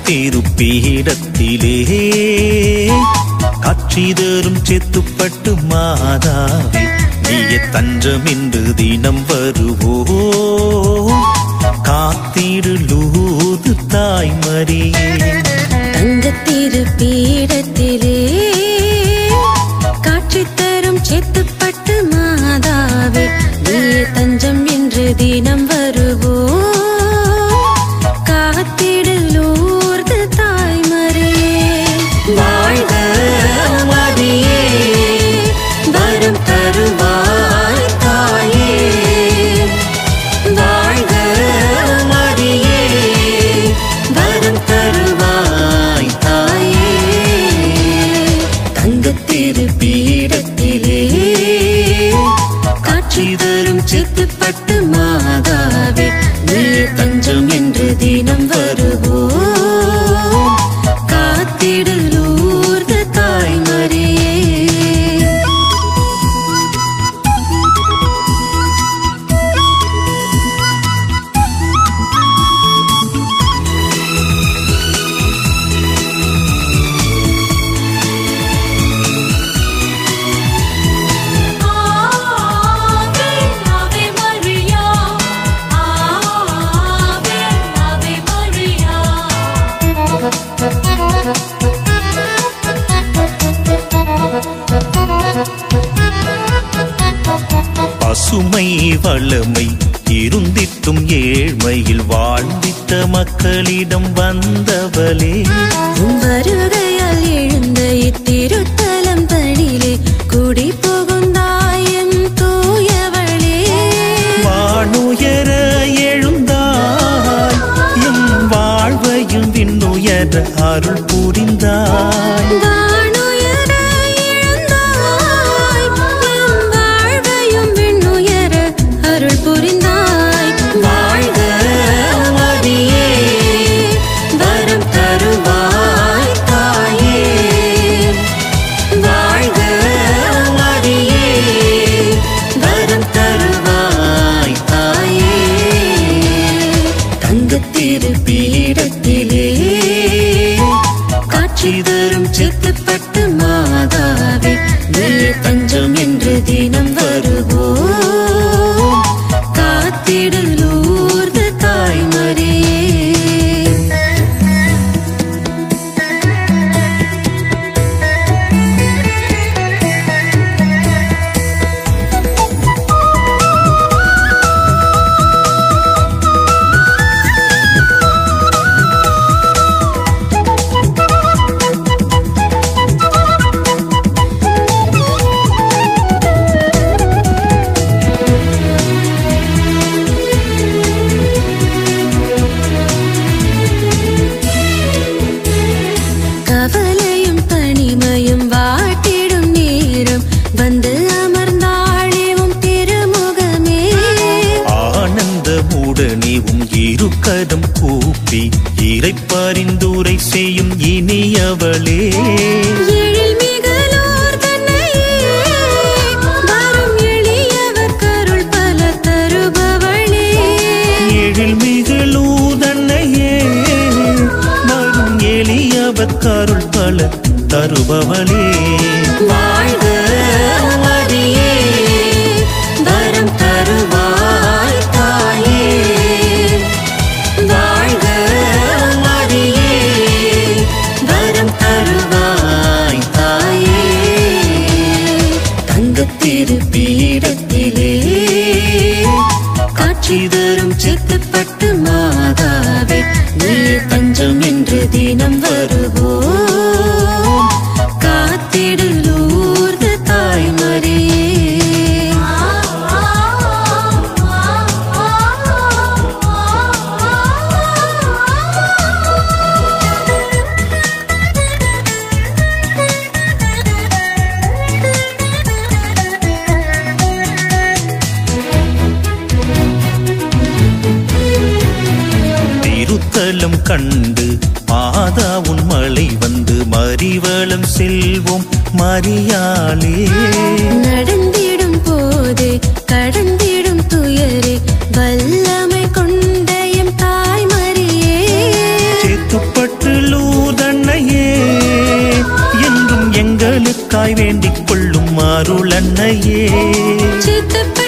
திருப்பீடத்திலே காட்சி தரும் சேத்துப்பட்டு மாதாவே நீயே தஞ்சம் என்று தினம் வருவோ காத்திடு லூர்து தாய் மரியே தங்க திருப்பீடத்திலே காட்சி தரும் சேத்துப்பட்டு மாதாவே நீயே தஞ்சம் என்று தினம் வருவோ காத்திடு லூர்து தாய் மரியே வாழ்க மரியே வரம் தருவாய் தாயே வாழ்க மரியே வரம் தருவாய் தாயே தங்க திருப்பீடத்திலே காட்சி தரும் சேத்துப்பட்டு மாதாவே நீயே தஞ்சம் என்று தினம் வருவோ காத்திடு லூர்து தாய் மரியே பசுமை வளமை இருந்திட்டும் ஏழ்மையில் வாழ்ந்திட்ட மக்களிடம் வந்தவளே வருகையால் எழுந்த இத்திருத்தலம் தனிலே குடி புகுந்தாயம் தூயவளே வானுயர எழுந்தாய் எம் வாழ்வையும் விண்ணுயர அருள் புரிந்தாய் வாழ்க மரியே வரம் தருவாய் தாயே வாழ்க மரியே வரம் தருவாய் தாயே தங்க திருப்பீடத்திலே காட்சி தரும் சேத்துப்பட்டு மாதாவே நீயே தஞ்சம் என்று தினம் வருவோ காத்திடு லூர்து தாய் மரியே கவலையும் தனிமையும் வாட்டிடும் நேரம் வந்து அமர்ந்தாளேவும் திருமுகமே ஆனந்தமுடனேவும் இருக்கரம் கூப்பி இறை பரிந்துரை செய்யும் இனியவளே எழில்மிகளோர் தன்னையே வரும் எளியவர் கருள் பல தருபவளே எழில்மிகளூர் தன்னையே வரும் எளியவர் கருள் பல தருபவளே வாழ்க மரியே வரம் தருவாய் தாயே வாழ்க மரியே வரம் தருவாய் தாயே தங்க திருப்பீடத்திலே காட்சி தரும் சேத்துப்பட்டு மாதாவே நீயே தஞ்சம் என்று தினம் வருவோ காத்திடு லூர்து தாய் மரியே திருத்தலம் கண்டு மாதா உன் மலை வந்து மறிவளம் செல்வோம் மரியாளே நடந்திடும் போது கடந்திடும் துயரே வல்லமை கொண்ட எம் தாய் மரியே சேத்துப்பட்டு தாய் வேண்டிக் கொள்ளும் அருள் அன்னையே. சித்தப்ப